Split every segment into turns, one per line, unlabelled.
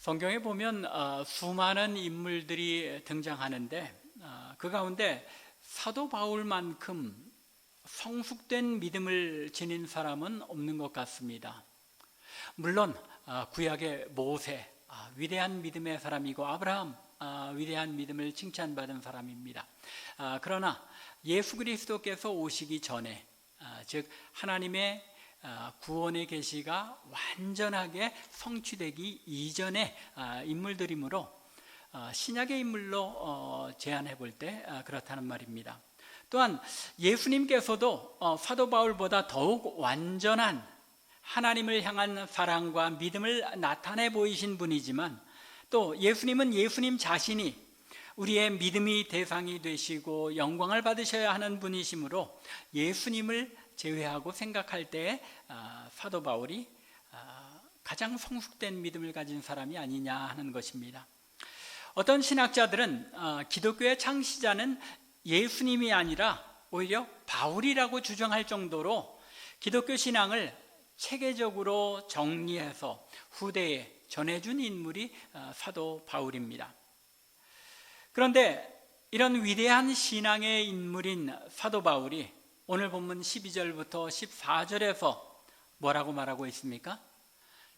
성경에 보면 수많은 인물들이 등장하는데 그 가운데 사도 바울만큼 성숙된 믿음을 지닌 사람은 없는 것 같습니다. 물론 구약의 모세, 위대한 믿음의 사람이고 아브라함, 위대한 믿음을 칭찬받은 사람입니다. 그러나 예수 그리스도께서 오시기 전에, 즉 하나님의 구원의 계시가 완전하게 성취되기 이전의 인물들이므로 신약의 인물로 제안해 볼 때 그렇다는 말입니다. 또한 예수님께서도 사도 바울보다 더욱 완전한 하나님을 향한 사랑과 믿음을 나타내 보이신 분이지만, 또 예수님은 예수님 자신이 우리의 믿음이 대상이 되시고 영광을 받으셔야 하는 분이시므로 예수님을 제외하고 생각할 때 사도 바울이 가장 성숙된 믿음을 가진 사람이 아니냐 하는 것입니다. 어떤 신학자들은 기독교의 창시자는 예수님이 아니라 오히려 바울이라고 주장할 정도로 기독교 신앙을 체계적으로 정리해서 후대에 전해준 인물이 사도 바울입니다. 그런데 이런 위대한 신앙의 인물인 사도 바울이 오늘 본문 12절부터 14절에서 뭐라고 말하고 있습니까?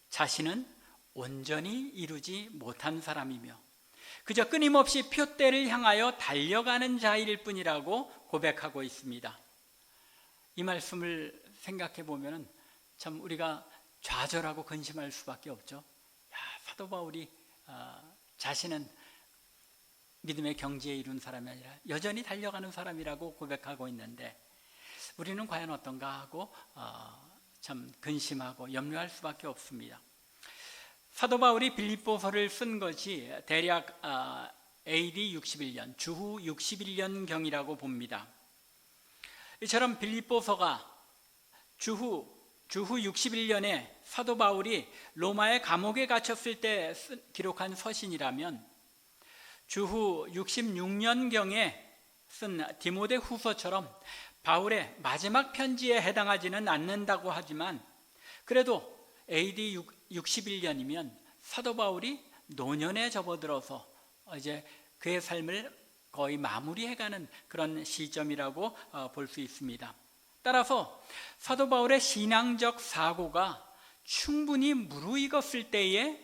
자신은 온전히 이루지 못한 사람이며 그저 끊임없이 표대를 향하여 달려가는 자일 뿐이라고 고백하고 있습니다. 이 말씀을 생각해 보면 참 우리가 좌절하고 근심할 수밖에 없죠. 사도 바울이 자신은 믿음의 경지에 이룬 사람이 아니라 여전히 달려가는 사람이라고 고백하고 있는데 우리는 과연 어떤가 하고 참 근심하고 염려할 수밖에 없습니다. 사도 바울이 빌립보서를 쓴 것이 대략 AD 61년, 주후 61년경이라고 봅니다. 이처럼 빌립보서가 주후 61년에 사도 바울이 로마의 감옥에 갇혔을 때 기록한 서신이라면 주후 66년경에 쓴 디모데 후서처럼 바울의 마지막 편지에 해당하지는 않는다고 하지만 그래도 AD 61년이면 사도 바울이 노년에 접어들어서 이제 그의 삶을 거의 마무리해가는 그런 시점이라고 볼 수 있습니다. 따라서 사도 바울의 신앙적 사고가 충분히 무르익었을 때에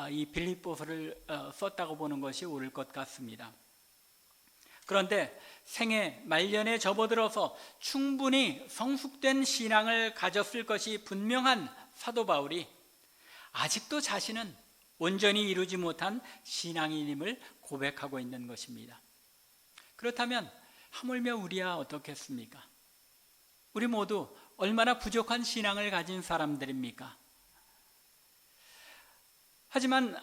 이 빌립보서를 썼다고 보는 것이 옳을 것 같습니다. 그런데 생애 말년에 접어들어서 충분히 성숙된 신앙을 가졌을 것이 분명한 사도 바울이 아직도 자신은 온전히 이루지 못한 신앙인임을 고백하고 있는 것입니다. 그렇다면 하물며 우리야 어떻겠습니까? 우리 모두 얼마나 부족한 신앙을 가진 사람들입니까? 하지만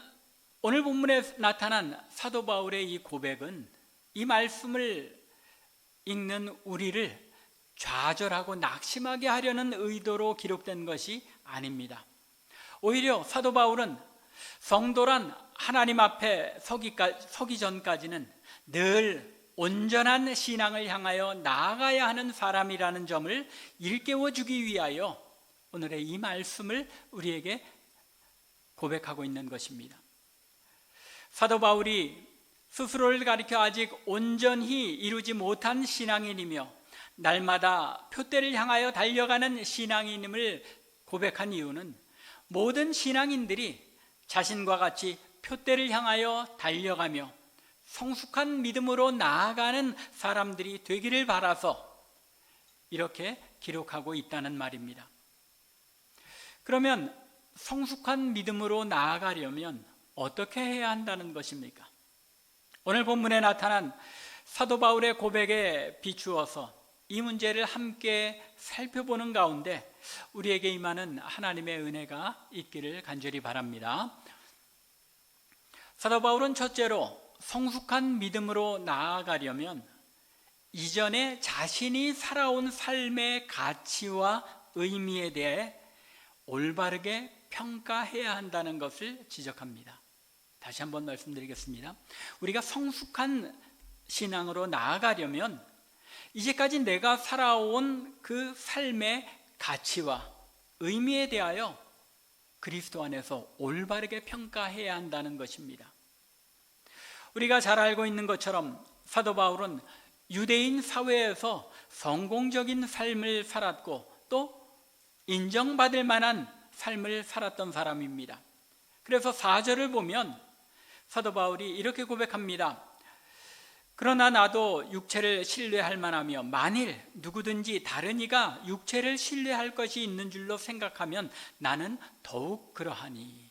오늘 본문에 나타난 사도 바울의 이 고백은 이 말씀을 읽는 우리를 좌절하고 낙심하게 하려는 의도로 기록된 것이 아닙니다. 오히려 사도 바울은 성도란 하나님 앞에 서기 전까지는 늘 온전한 신앙을 향하여 나아가야 하는 사람이라는 점을 일깨워 주기 위하여 오늘의 이 말씀을 우리에게 고백하고 있는 것입니다. 사도 바울이 스스로를 가리켜 아직 온전히 이루지 못한 신앙인이며 날마다 표대를 향하여 달려가는 신앙인임을 고백한 이유는 모든 신앙인들이 자신과 같이 표대를 향하여 달려가며 성숙한 믿음으로 나아가는 사람들이 되기를 바라서 이렇게 기록하고 있다는 말입니다. 그러면 성숙한 믿음으로 나아가려면 어떻게 해야 한다는 것입니까? 오늘 본문에 나타난 사도 바울의 고백에 비추어서 이 문제를 함께 살펴보는 가운데 우리에게 임하는 하나님의 은혜가 있기를 간절히 바랍니다. 사도 바울은 첫째로 성숙한 믿음으로 나아가려면 이전에 자신이 살아온 삶의 가치와 의미에 대해 올바르게 평가해야 한다는 것을 지적합니다. 다시 한번 말씀드리겠습니다. 우리가 성숙한 신앙으로 나아가려면 이제까지 내가 살아온 그 삶의 가치와 의미에 대하여 그리스도 안에서 올바르게 평가해야 한다는 것입니다. 우리가 잘 알고 있는 것처럼 사도 바울은 유대인 사회에서 성공적인 삶을 살았고 또 인정받을 만한 삶을 살았던 사람입니다. 그래서 4절을 보면 사도 바울이 이렇게 고백합니다. 그러나 나도 육체를 신뢰할 만하며 만일 누구든지 다른 이가 육체를 신뢰할 것이 있는 줄로 생각하면 나는 더욱 그러하니.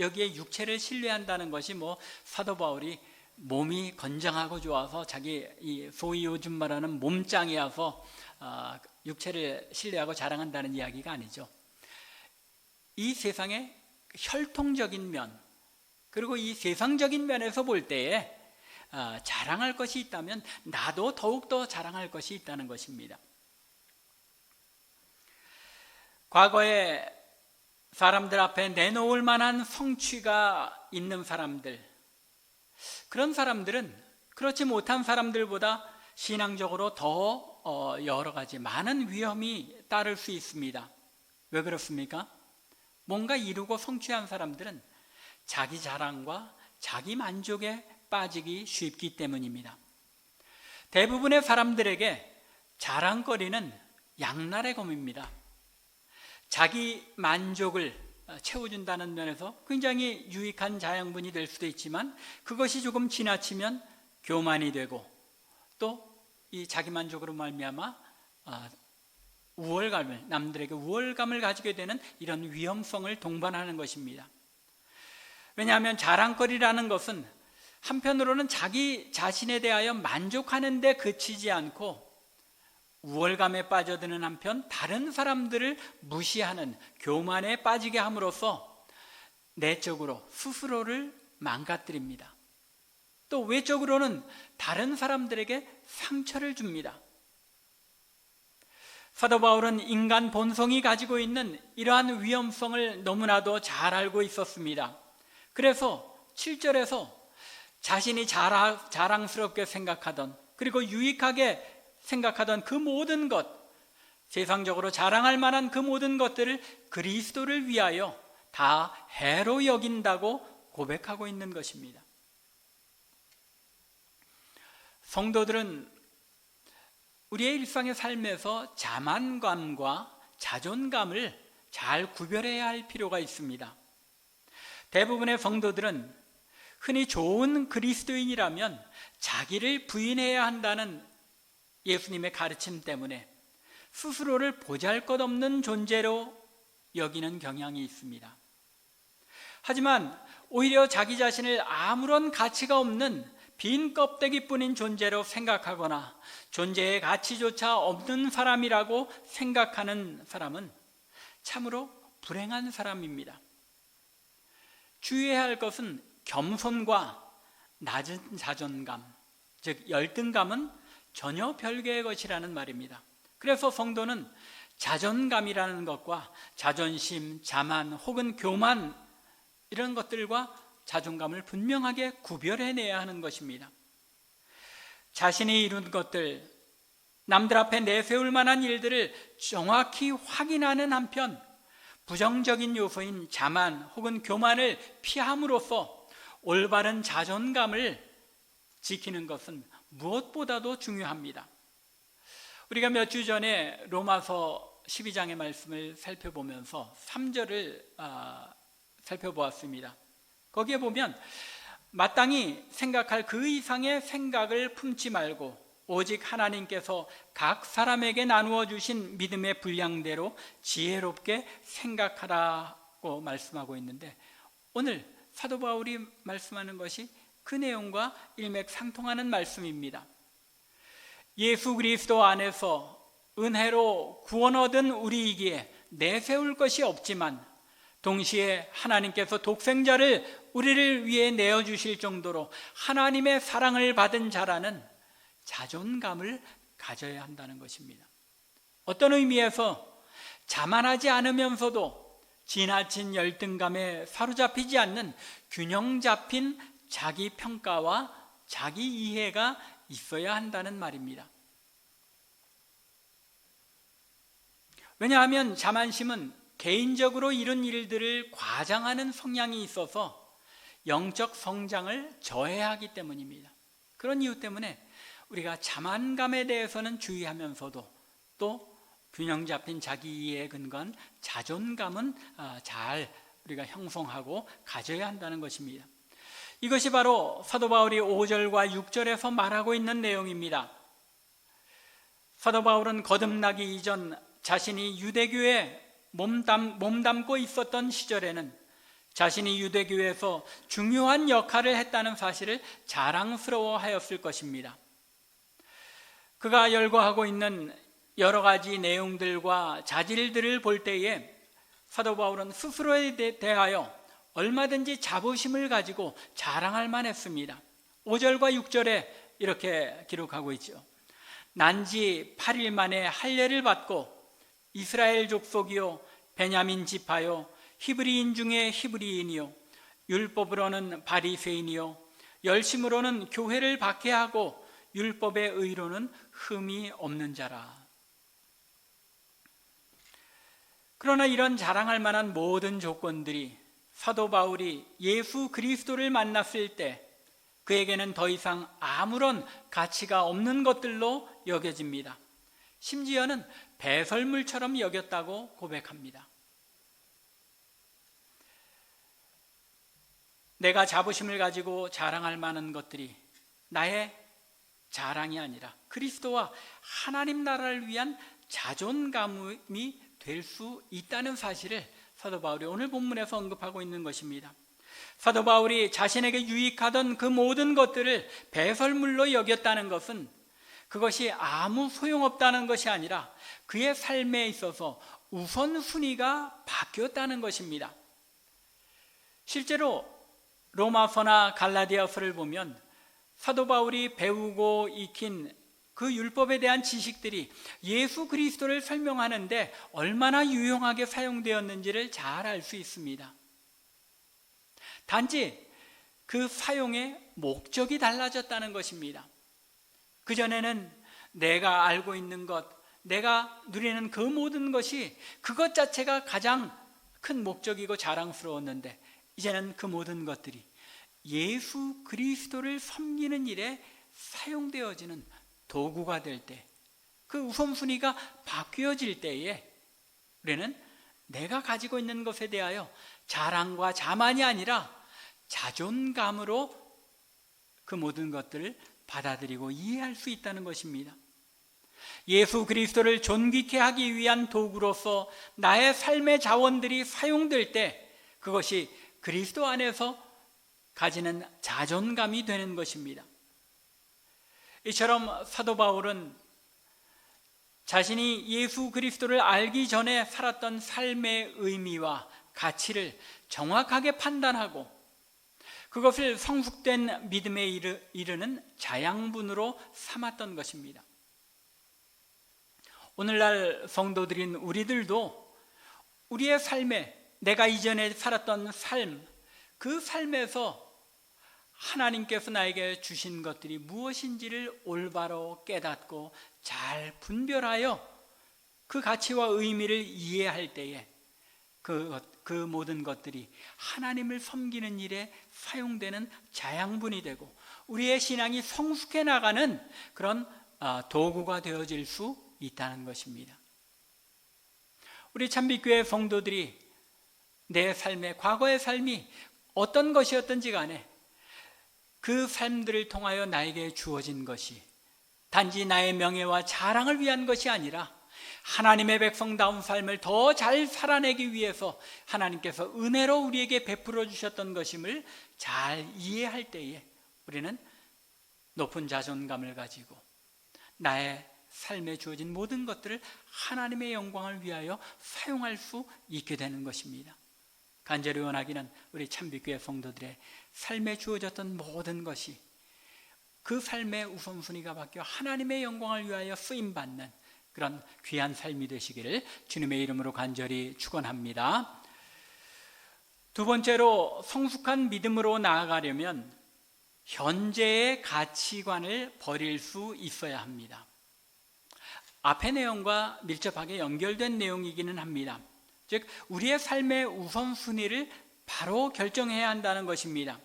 여기에 육체를 신뢰한다는 것이 사도 바울이 몸이 건장하고 좋아서 자기 소위 요즘 말하는 몸짱이어서 육체를 신뢰하고 자랑한다는 이야기가 아니죠. 이 세상의 혈통적인 면 그리고 이 세상적인 면에서 볼 때에 자랑할 것이 있다면 나도 더욱더 자랑할 것이 있다는 것입니다. 과거에 사람들 앞에 내놓을 만한 성취가 있는 사람들, 그런 사람들은 그렇지 못한 사람들보다 신앙적으로 더 여러 가지 많은 위험이 따를 수 있습니다. 왜 그렇습니까? 뭔가 이루고 성취한 사람들은 자기 자랑과 자기 만족에 빠지기 쉽기 때문입니다. 대부분의 사람들에게 자랑거리는 양날의 검입니다. 자기 만족을 채워준다는 면에서 굉장히 유익한 자양분이 될 수도 있지만 그것이 조금 지나치면 교만이 되고 또 이 자기 만족으로 말미암아 우월감을, 남들에게 우월감을 가지게 되는 이런 위험성을 동반하는 것입니다. 왜냐하면 자랑거리라는 것은 한편으로는 자기 자신에 대하여 만족하는 데 그치지 않고 우월감에 빠져드는 한편 다른 사람들을 무시하는 교만에 빠지게 함으로써 내적으로 스스로를 망가뜨립니다. 또 외적으로는 다른 사람들에게 상처를 줍니다. 사도 바울은 인간 본성이 가지고 있는 이러한 위험성을 너무나도 잘 알고 있었습니다. 그래서 7절에서 자신이 자랑스럽게 생각하던 그리고 유익하게 생각하던 그 모든 것, 세상적으로 자랑할 만한 그 모든 것들을 그리스도를 위하여 다 해로 여긴다고 고백하고 있는 것입니다. 성도들은 우리의 일상의 삶에서 자만감과 자존감을 잘 구별해야 할 필요가 있습니다. 대부분의 성도들은 흔히 좋은 그리스도인이라면 자기를 부인해야 한다는 예수님의 가르침 때문에 스스로를 보잘것없는 존재로 여기는 경향이 있습니다. 하지만 오히려 자기 자신을 아무런 가치가 없는 빈 껍데기뿐인 존재로 생각하거나 존재의 가치조차 없는 사람이라고 생각하는 사람은 참으로 불행한 사람입니다. 주의해야 할 것은 겸손과 낮은 자존감, 즉 열등감은 전혀 별개의 것이라는 말입니다. 그래서 성도는 자존감이라는 것과 자존심, 자만 혹은 교만 이런 것들과 자존감을 분명하게 구별해내야 하는 것입니다. 자신이 이룬 것들, 남들 앞에 내세울 만한 일들을 정확히 확인하는 한편 부정적인 요소인 자만 혹은 교만을 피함으로써 올바른 자존감을 지키는 것은 무엇보다도 중요합니다. 우리가 몇 주 전에 로마서 12장의 말씀을 살펴보면서 3절을 살펴보았습니다. 거기에 보면 마땅히 생각할 그 이상의 생각을 품지 말고 오직 하나님께서 각 사람에게 나누어 주신 믿음의 분량대로 지혜롭게 생각하라고 말씀하고 있는데 오늘 사도 바울이 말씀하는 것이 그 내용과 일맥상통하는 말씀입니다. 예수 그리스도 안에서 은혜로 구원 얻은 우리이기에 내세울 것이 없지만 동시에 하나님께서 독생자를 우리를 위해 내어주실 정도로 하나님의 사랑을 받은 자라는 자존감을 가져야 한다는 것입니다. 어떤 의미에서 자만하지 않으면서도 지나친 열등감에 사로잡히지 않는 균형 잡힌 자기 평가와 자기 이해가 있어야 한다는 말입니다. 왜냐하면 자만심은 개인적으로 이룬 일들을 과장하는 성향이 있어서 영적 성장을 저해하기 때문입니다. 그런 이유 때문에 우리가 자만감에 대해서는 주의하면서도 또 균형 잡힌 자기 이해에 근거한 자존감은 잘 우리가 형성하고 가져야 한다는 것입니다. 이것이 바로 사도 바울이 5절과 6절에서 말하고 있는 내용입니다. 사도 바울은 거듭나기 이전 자신이 유대교에 몸담고 있었던 시절에는 자신이 유대교에서 중요한 역할을 했다는 사실을 자랑스러워하였을 것입니다. 그가 열거하고 있는 여러 가지 내용들과 자질들을 볼 때에 사도 바울은 스스로에 대하여 얼마든지 자부심을 가지고 자랑할 만했습니다. 5절과 6절에 이렇게 기록하고 있죠. 난지 8일 만에 할례를 받고 이스라엘 족속이요 베냐민 지파요 히브리인 중에 히브리인이요 율법으로는 바리새인이요 열심으로는 교회를 박해하고 율법의 의로는 흠이 없는 자라. 그러나 이런 자랑할 만한 모든 조건들이 사도 바울이 예수 그리스도를 만났을 때 그에게는 더 이상 아무런 가치가 없는 것들로 여겨집니다. 심지어는 배설물처럼 여겼다고 고백합니다. 내가 자부심을 가지고 자랑할 만한 것들이 나의 자랑이 아니라 그리스도와 하나님 나라를 위한 자존감이 될 수 있다는 사실을 사도 바울이 오늘 본문에서 언급하고 있는 것입니다. 사도 바울이 자신에게 유익하던 그 모든 것들을 배설물로 여겼다는 것은 그것이 아무 소용없다는 것이 아니라 그의 삶에 있어서 우선순위가 바뀌었다는 것입니다. 실제로 로마서나 갈라디아서를 보면 사도 바울이 배우고 익힌 그 율법에 대한 지식들이 예수 그리스도를 설명하는데 얼마나 유용하게 사용되었는지를 잘 알 수 있습니다. 단지 그 사용의 목적이 달라졌다는 것입니다. 그전에는 내가 알고 있는 것, 내가 누리는 그 모든 것이 그것 자체가 가장 큰 목적이고 자랑스러웠는데 이제는 그 모든 것들이 예수 그리스도를 섬기는 일에 사용되어지는 도구가 될 때, 그 우선순위가 바뀌어질 때에 우리는 내가 가지고 있는 것에 대하여 자랑과 자만이 아니라 자존감으로 그 모든 것들을 받아들이고 이해할 수 있다는 것입니다. 예수 그리스도를 존귀케 하기 위한 도구로서 나의 삶의 자원들이 사용될 때 그것이 그리스도 안에서 가지는 자존감이 되는 것입니다. 이처럼 사도 바울은 자신이 예수 그리스도를 알기 전에 살았던 삶의 의미와 가치를 정확하게 판단하고 그것을 성숙된 믿음에 이르는 자양분으로 삼았던 것입니다. 오늘날 성도들인 우리들도 우리의 삶에 내가 이전에 살았던 삶, 그 삶에서 하나님께서 나에게 주신 것들이 무엇인지를 올바로 깨닫고 잘 분별하여 그 가치와 의미를 이해할 때에 그 모든 것들이 하나님을 섬기는 일에 사용되는 자양분이 되고 우리의 신앙이 성숙해 나가는 그런 도구가 되어질 수 있다는 것입니다. 우리 참빛교회 성도들이 내 삶의 과거의 삶이 어떤 것이었든지 간에 그 삶들을 통하여 나에게 주어진 것이 단지 나의 명예와 자랑을 위한 것이 아니라 하나님의 백성다운 삶을 더 잘 살아내기 위해서 하나님께서 은혜로 우리에게 베풀어 주셨던 것임을 잘 이해할 때에 우리는 높은 자존감을 가지고 나의 삶에 주어진 모든 것들을 하나님의 영광을 위하여 사용할 수 있게 되는 것입니다. 간절히 원하기는 우리 참빛교회 성도들의 삶에 주어졌던 모든 것이 그 삶의 우선순위가 바뀌어 하나님의 영광을 위하여 쓰임받는 그런 귀한 삶이 되시기를 주님의 이름으로 간절히 축원합니다. 두 번째로 성숙한 믿음으로 나아가려면 현재의 가치관을 버릴 수 있어야 합니다. 앞의 내용과 밀접하게 연결된 내용이기는 합니다. 즉 우리의 삶의 우선순위를 바로 결정해야 한다는 것입니다.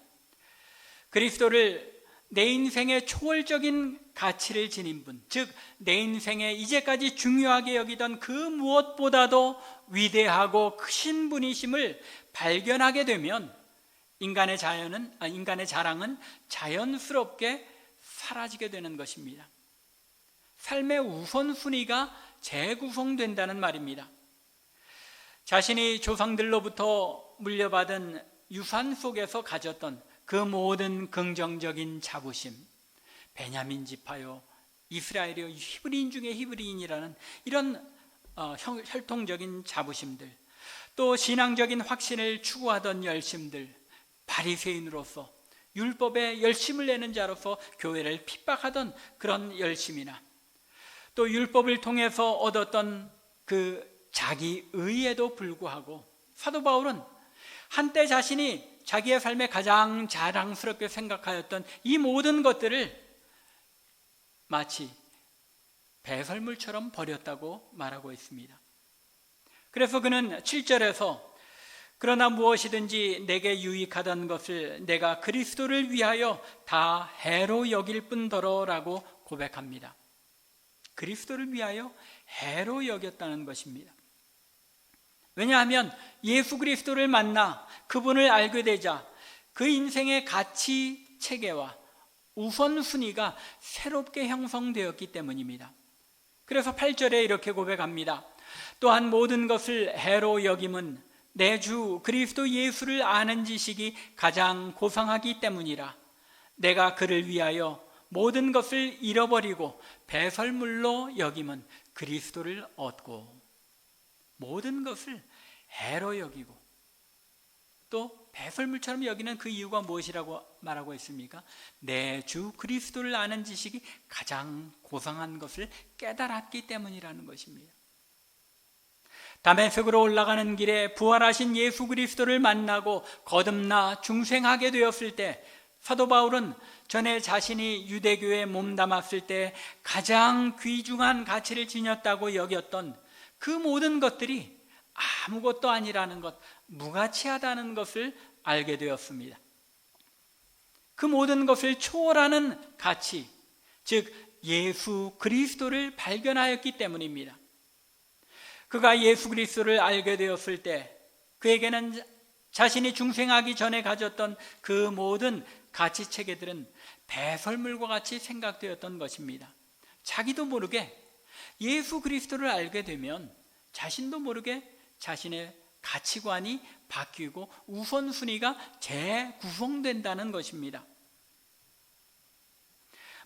그리스도를 내 인생의 초월적인 가치를 지닌 분, 즉 내 인생에 이제까지 중요하게 여기던 그 무엇보다도 위대하고 크신 분이심을 발견하게 되면 인간의 자랑은 자연스럽게 사라지게 되는 것입니다. 삶의 우선순위가 재구성된다는 말입니다. 자신이 조상들로부터 물려받은 유산 속에서 가졌던 그 모든 긍정적인 자부심, 베냐민 지파요, 이스라엘이요, 히브리인 중에 히브리인이라는 이런 혈통적인 자부심들, 또 신앙적인 확신을 추구하던 열심들, 바리새인으로서 율법에 열심을 내는 자로서 교회를 핍박하던 그런 열심이나 또 율법을 통해서 얻었던 그 자기 의에도 불구하고 사도 바울은 한때 자신이 자기의 삶에 가장 자랑스럽게 생각하였던 이 모든 것들을 마치 배설물처럼 버렸다고 말하고 있습니다. 그래서 그는 7절에서 그러나 무엇이든지 내게 유익하던 것을 내가 그리스도를 위하여 다 해로 여길 뿐더러 라고 고백합니다. 그리스도를 위하여 해로 여겼다는 것입니다. 왜냐하면 예수 그리스도를 만나 그분을 알게 되자 그 인생의 가치 체계와 우선순위가 새롭게 형성되었기 때문입니다. 그래서 8절에 이렇게 고백합니다. 또한 모든 것을 해로 여김은 내 주 그리스도 예수를 아는 지식이 가장 고상하기 때문이라. 내가 그를 위하여 모든 것을 잃어버리고 배설물로 여김은 그리스도를 얻고, 모든 것을 해로 여기고 또 배설물처럼 여기는 그 이유가 무엇이라고 말하고 있습니까? 내 주 그리스도를 아는 지식이 가장 고상한 것을 깨달았기 때문이라는 것입니다. 다메섹으로 올라가는 길에 부활하신 예수 그리스도를 만나고 거듭나 중생하게 되었을 때 사도 바울은 전에 자신이 유대교에 몸담았을 때 가장 귀중한 가치를 지녔다고 여겼던 그 모든 것들이 아무것도 아니라는 것, 무가치하다는 것을 알게 되었습니다. 그 모든 것을 초월하는 가치, 즉 예수 그리스도를 발견하였기 때문입니다. 그가 예수 그리스도를 알게 되었을 때 그에게는 자신이 중생하기 전에 가졌던 그 모든 가치 체계들은 배설물과 같이 생각되었던 것입니다. 자기도 모르게 예수 그리스도를 알게 되면 자신도 모르게 자신의 가치관이 바뀌고 우선순위가 재구성된다는 것입니다.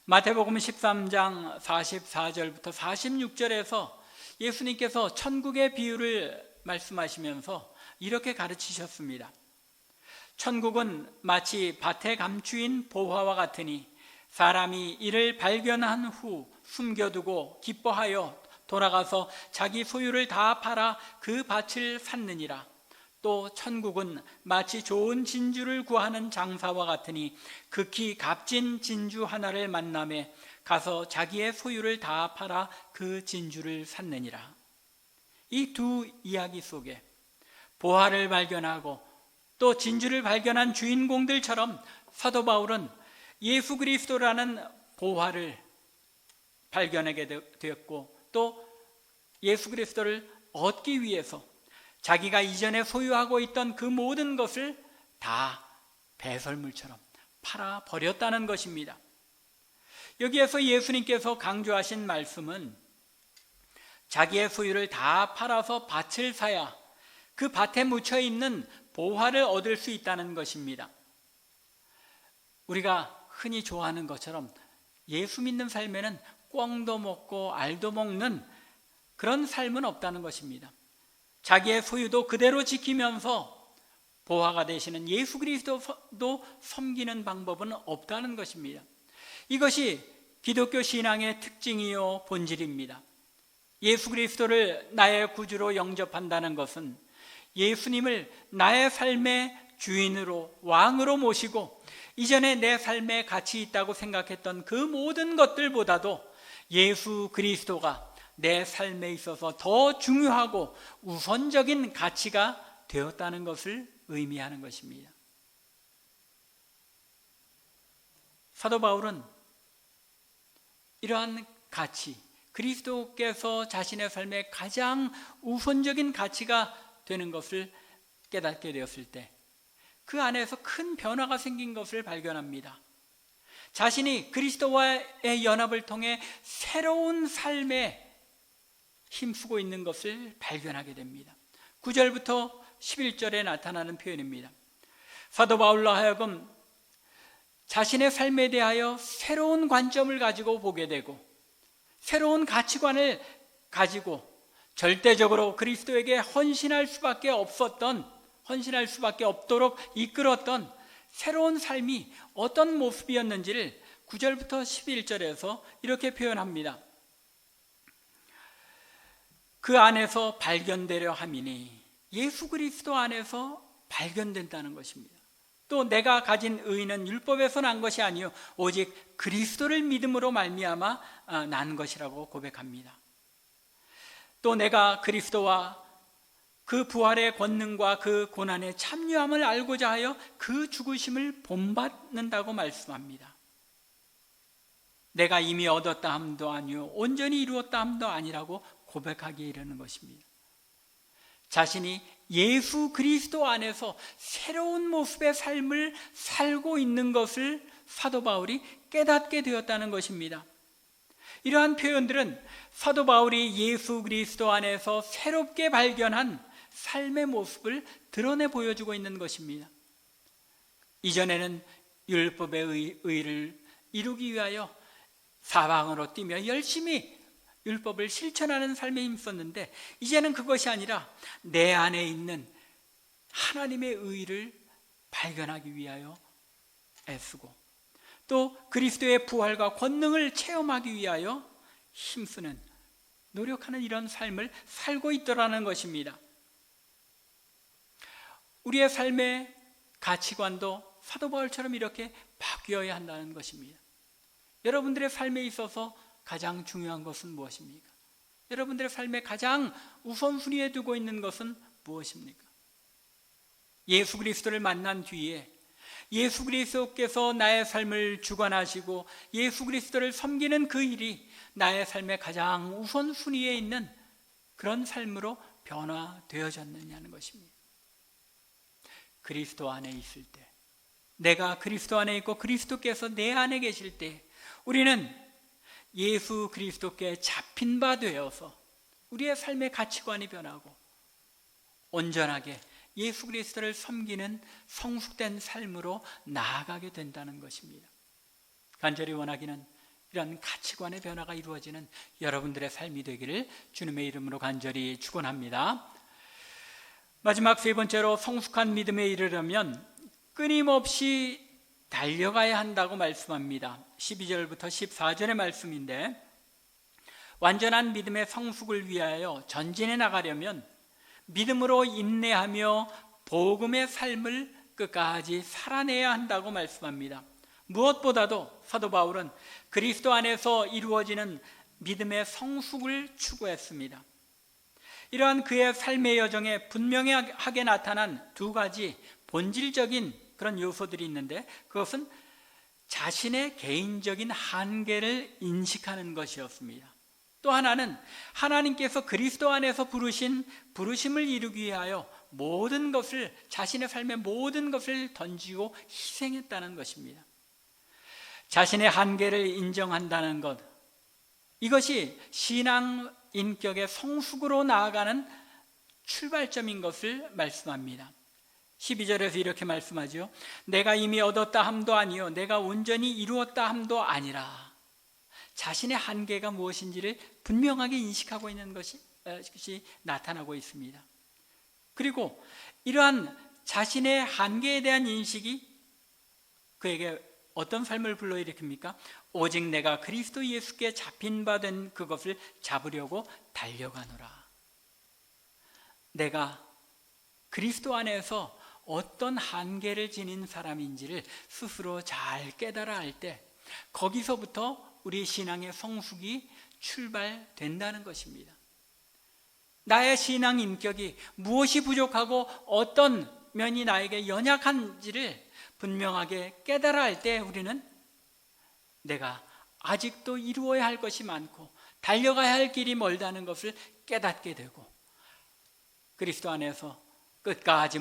마태복음 13장 44절부터 46절에서 예수님께서 천국의 비유를 말씀하시면서 이렇게 가르치셨습니다. 천국은 마치 밭에 감추인 보화와 같으니 사람이 이를 발견한 후 숨겨두고 기뻐하여 돌아가서 자기 소유를 다 팔아 그 밭을 샀느니라. 또 천국은 마치 좋은 진주를 구하는 장사와 같으니 극히 값진 진주 하나를 만나매 가서 자기의 소유를 다 팔아 그 진주를 샀느니라. 이 두 이야기 속에 보화를 발견하고 또 진주를 발견한 주인공들처럼 사도 바울은 예수 그리스도라는 보화를 발견하게 되었고 또 예수 그리스도를 얻기 위해서 자기가 이전에 소유하고 있던 그 모든 것을 다 배설물처럼 팔아버렸다는 것입니다. 여기에서 예수님께서 강조하신 말씀은 자기의 소유를 다 팔아서 밭을 사야 그 밭에 묻혀있는 보화를 얻을 수 있다는 것입니다. 우리가 흔히 좋아하는 것처럼 예수 믿는 삶에는 꿩도 먹고 알도 먹는 그런 삶은 없다는 것입니다. 자기의 소유도 그대로 지키면서 보화가 되시는 예수 그리스도도 섬기는 방법은 없다는 것입니다. 이것이 기독교 신앙의 특징이요 본질입니다. 예수 그리스도를 나의 구주로 영접한다는 것은 예수님을 나의 삶의 주인으로 왕으로 모시고 이전에 내 삶에 가치 있다고 생각했던 그 모든 것들보다도 예수 그리스도가 내 삶에 있어서 더 중요하고 우선적인 가치가 되었다는 것을 의미하는 것입니다. 사도 바울은 이러한 가치, 그리스도께서 자신의 삶에 가장 우선적인 가치가 되는 것을 깨닫게 되었을 때 그 안에서 큰 변화가 생긴 것을 발견합니다. 자신이 그리스도와의 연합을 통해 새로운 삶에 힘쓰고 있는 것을 발견하게 됩니다. 9절부터 11절에 나타나는 표현입니다. 사도 바울로 하여금 자신의 삶에 대하여 새로운 관점을 가지고 보게 되고 새로운 가치관을 가지고 절대적으로 그리스도에게 헌신할 수밖에 없도록 이끌었던 새로운 삶이 어떤 모습이었는지를 9절부터 11절에서 이렇게 표현합니다. 그 안에서 발견되려 함이니, 예수 그리스도 안에서 발견된다는 것입니다. 또 내가 가진 의는 율법에서 난 것이 아니요 오직 그리스도를 믿음으로 말미암아 난 것이라고 고백합니다. 또 내가 그리스도와 그 부활의 권능과 그 고난의 참여함을 알고자 하여 그 죽으심을 본받는다고 말씀합니다. 내가 이미 얻었다 함도 아니요 온전히 이루었다 함도 아니라고 고백하기에 이르는 것입니다. 자신이 예수 그리스도 안에서 새로운 모습의 삶을 살고 있는 것을 사도 바울이 깨닫게 되었다는 것입니다. 이러한 표현들은 사도 바울이 예수 그리스도 안에서 새롭게 발견한 삶의 모습을 드러내 보여주고 있는 것입니다. 이전에는 율법의 의를 이루기 위하여 사방으로 뛰며 열심히 율법을 실천하는 삶에 힘썼는데, 이제는 그것이 아니라 내 안에 있는 하나님의 의를 발견하기 위하여 애쓰고 또 그리스도의 부활과 권능을 체험하기 위하여 힘쓰는, 노력하는 이런 삶을 살고 있더라는 것입니다. 우리의 삶의 가치관도 사도 바울처럼 이렇게 바뀌어야 한다는 것입니다. 여러분들의 삶에 있어서 가장 중요한 것은 무엇입니까? 여러분들의 삶에 가장 우선순위에 두고 있는 것은 무엇입니까? 예수 그리스도를 만난 뒤에 예수 그리스도께서 나의 삶을 주관하시고 예수 그리스도를 섬기는 그 일이 나의 삶의 가장 우선순위에 있는 그런 삶으로 변화되어졌느냐는 것입니다. 그리스도 안에 있을 때, 내가 그리스도 안에 있고 그리스도께서 내 안에 계실 때 우리는 예수 그리스도께 잡힌 바 되어서 우리의 삶의 가치관이 변하고 온전하게 예수 그리스도를 섬기는 성숙된 삶으로 나아가게 된다는 것입니다. 간절히 원하기는 이런 가치관의 변화가 이루어지는 여러분들의 삶이 되기를 주님의 이름으로 간절히 축원합니다. 마지막 세 번째로, 성숙한 믿음에 이르려면 끊임없이 달려가야 한다고 말씀합니다. 12절부터 14절의 말씀인데, 완전한 믿음의 성숙을 위하여 전진해 나가려면 믿음으로 인내하며 복음의 삶을 끝까지 살아내야 한다고 말씀합니다. 무엇보다도 사도 바울은 그리스도 안에서 이루어지는 믿음의 성숙을 추구했습니다. 이러한 그의 삶의 여정에 분명하게 나타난 두 가지 본질적인 그런 요소들이 있는데, 그것은 자신의 개인적인 한계를 인식하는 것이었습니다. 또 하나는 하나님께서 그리스도 안에서 부르신 부르심을 이루기 위하여 모든 것을, 자신의 삶의 모든 것을 던지고 희생했다는 것입니다. 자신의 한계를 인정한다는 것, 이것이 신앙 인격의 성숙으로 나아가는 출발점인 것을 말씀합니다. 12절에서 이렇게 말씀하죠. 내가 이미 얻었다 함도 아니요 내가 온전히 이루었다 함도 아니라. 자신의 한계가 무엇인지를 분명하게 인식하고 있는 것이 나타나고 있습니다. 그리고 이러한 자신의 한계에 대한 인식이 그에게 어떤 삶을 불러일으킵니까? 오직 내가 그리스도 예수께 잡힌 바 된 그것을 잡으려고 달려가노라. 내가 그리스도 안에서 어떤 한계를 지닌 사람인지를 스스로 잘 깨달아 알 때, 거기서부터 우리 신앙의 성숙이 출발된다는 것입니다. 나의 신앙 인격이 무엇이 부족하고 어떤 면이 나에게 연약한지를 분명하게 깨달아 할 때 우리는 내가 아직도 이루어야 할 것이 많고 달려가야 할 길이 멀다는 것을 깨닫게 되고 그리스도 안에서 끝까지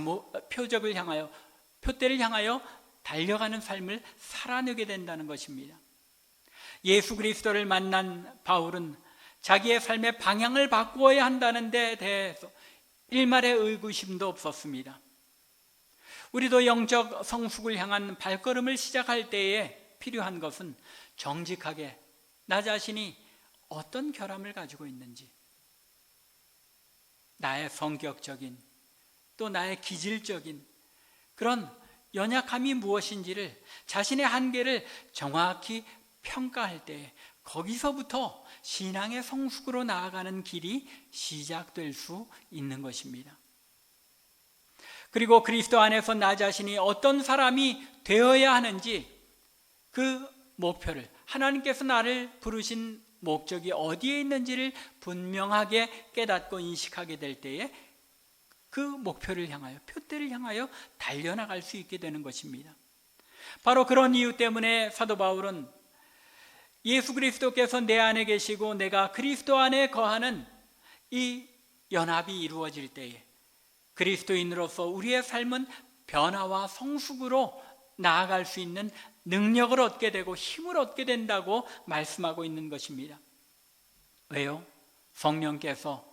표대를 향하여 달려가는 삶을 살아내게 된다는 것입니다. 예수 그리스도를 만난 바울은 자기의 삶의 방향을 바꾸어야 한다는 데 대해서 일말의 의구심도 없었습니다. 우리도 영적 성숙을 향한 발걸음을 시작할 때에 필요한 것은 정직하게 나 자신이 어떤 결함을 가지고 있는지, 나의 성격적인 또 나의 기질적인 그런 연약함이 무엇인지를, 자신의 한계를 정확히 평가할 때 거기서부터 신앙의 성숙으로 나아가는 길이 시작될 수 있는 것입니다. 그리고 그리스도 안에서 나 자신이 어떤 사람이 되어야 하는지, 그 목표를, 하나님께서 나를 부르신 목적이 어디에 있는지를 분명하게 깨닫고 인식하게 될 때에 그 목표를 향하여, 표대를 향하여 달려나갈 수 있게 되는 것입니다. 바로 그런 이유 때문에 사도 바울은 예수 그리스도께서 내 안에 계시고 내가 그리스도 안에 거하는 이 연합이 이루어질 때에 그리스도인으로서 우리의 삶은 변화와 성숙으로 나아갈 수 있는 능력을 얻게 되고 힘을 얻게 된다고 말씀하고 있는 것입니다. 왜요? 성령께서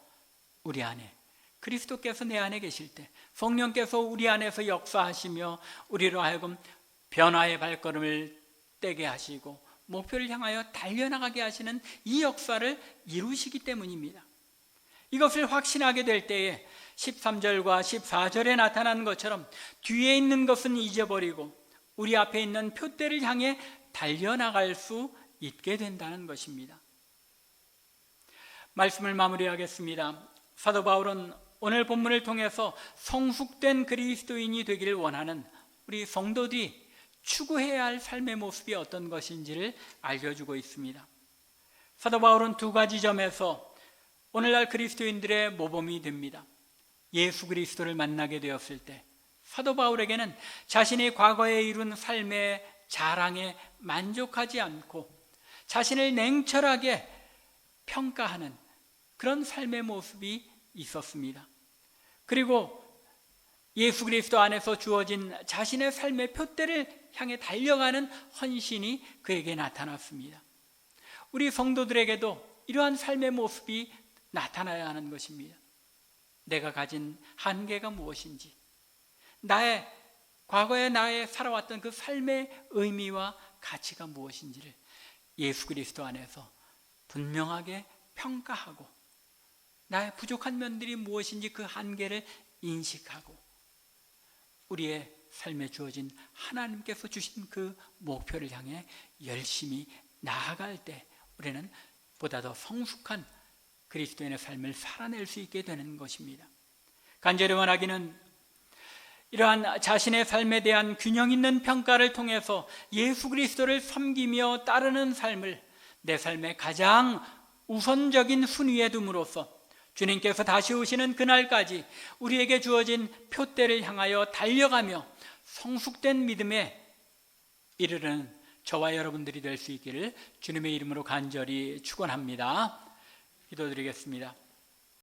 우리 안에, 그리스도께서 내 안에 계실 때 성령께서 우리 안에서 역사하시며 우리로 하여금 변화의 발걸음을 떼게 하시고 목표를 향하여 달려나가게 하시는 이 역사를 이루시기 때문입니다. 이것을 확신하게 될 때에 13절과 14절에 나타난 것처럼 뒤에 있는 것은 잊어버리고 우리 앞에 있는 표대를 향해 달려나갈 수 있게 된다는 것입니다. 말씀을 마무리하겠습니다. 사도 바울은 오늘 본문을 통해서 성숙된 그리스도인이 되기를 원하는 우리 성도들이 추구해야 할 삶의 모습이 어떤 것인지를 알려주고 있습니다. 사도 바울은 두 가지 점에서 오늘날 그리스도인들의 모범이 됩니다. 예수 그리스도를 만나게 되었을 때 사도 바울에게는 자신이 과거에 이룬 삶의 자랑에 만족하지 않고 자신을 냉철하게 평가하는 그런 삶의 모습이 있었습니다. 그리고 예수 그리스도 안에서 주어진 자신의 삶의 표대를 향해 달려가는 헌신이 그에게 나타났습니다. 우리 성도들에게도 이러한 삶의 모습이 나타나야 하는 것입니다. 내가 가진 한계가 무엇인지, 과거에 나의 살아왔던 그 삶의 의미와 가치가 무엇인지를 예수 그리스도 안에서 분명하게 평가하고 나의 부족한 면들이 무엇인지 그 한계를 인식하고 우리의 삶에 주어진 하나님께서 주신 그 목표를 향해 열심히 나아갈 때 우리는 보다 더 성숙한 그리스도인의 삶을 살아낼 수 있게 되는 것입니다. 간절히 원하기는 이러한 자신의 삶에 대한 균형 있는 평가를 통해서 예수 그리스도를 섬기며 따르는 삶을 내 삶의 가장 우선적인 순위에 둠으로써 주님께서 다시 오시는 그날까지 우리에게 주어진 표대를 향하여 달려가며 성숙된 믿음에 이르는 저와 여러분들이 될 수 있기를 주님의 이름으로 간절히 축원합니다. 기도드리겠습니다.